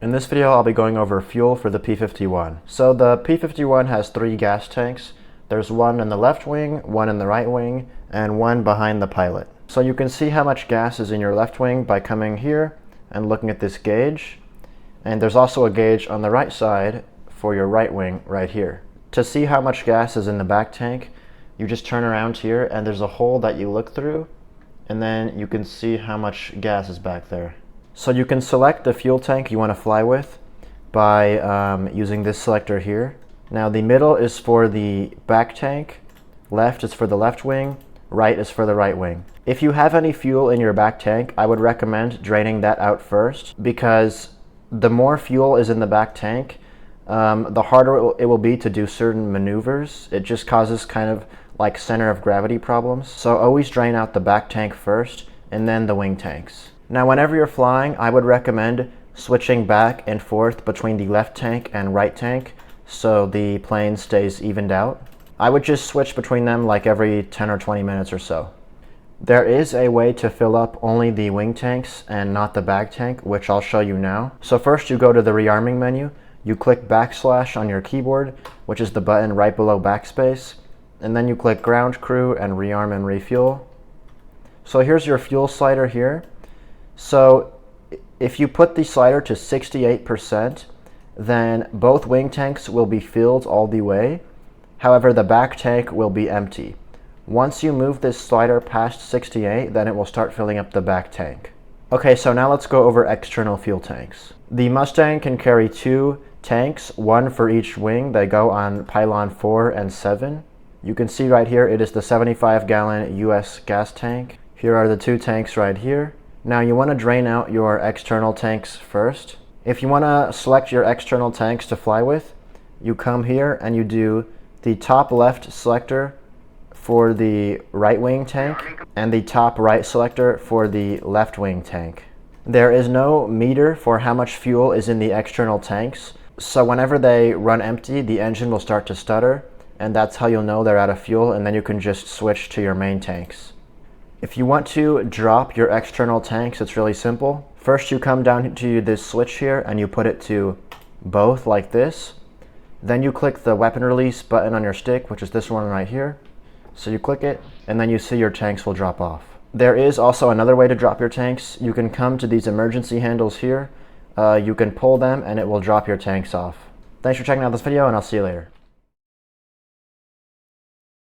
In this video, I'll be going over fuel for the P-51. So the P-51 has 3 gas tanks. There's one in the left wing, one in the right wing, and one behind the pilot. So you can see how much gas is in your left wing by coming here and looking at this gauge. And there's also a gauge on the right side for your right wing right here. To see how much gas is in the back tank, you just turn around here and there's a hole that you look through, and then you can see how much gas is back there. So you can select the fuel tank you want to fly with by using this selector here. Now the middle is for the back tank, left is for the left wing, right is for the right wing. If you have any fuel in your back tank, I would recommend draining that out first, because the more fuel is in the back tank, the harder it will be to do certain maneuvers. It just causes kind of like center of gravity problems. So always drain out the back tank first and then the wing tanks. Now whenever you're flying, I would recommend switching back and forth between the left tank and right tank so the plane stays evened out. I would just switch between them like every 10 or 20 minutes or so. There is a way to fill up only the wing tanks and not the back tank, which I'll show you now. So first you go to the rearming menu, you click backslash on your keyboard, which is the button right below backspace, and then you click ground crew and rearm and refuel. So here's your fuel slider here. So if you put the slider to 68%, then both wing tanks will be filled all the way. However, the back tank will be empty. Once you move this slider past 68, then it will start filling up the back tank. Okay, so now let's go over external fuel tanks. The Mustang can carry 2 tanks, one for each wing. They go on pylon 4 and 7. You can see right here, it is the 75-gallon US gas tank. Here are the 2 tanks right here. Now you want to drain out your external tanks first. If you want to select your external tanks to fly with, you come here and you do the top left selector for the right wing tank and the top right selector for the left wing tank. There is no meter for how much fuel is in the external tanks, so whenever they run empty, the engine will start to stutter, and that's how you'll know they're out of fuel, and then you can just switch to your main tanks. If you want to drop your external tanks, it's really simple. First you come down to this switch here and you put it to both like this. Then you click the weapon release button on your stick, which is this one right here. So you click it and then you see your tanks will drop off. There is also another way to drop your tanks. You can come to these emergency handles here. You can pull them and it will drop your tanks off. Thanks for checking out this video, and I'll see you later.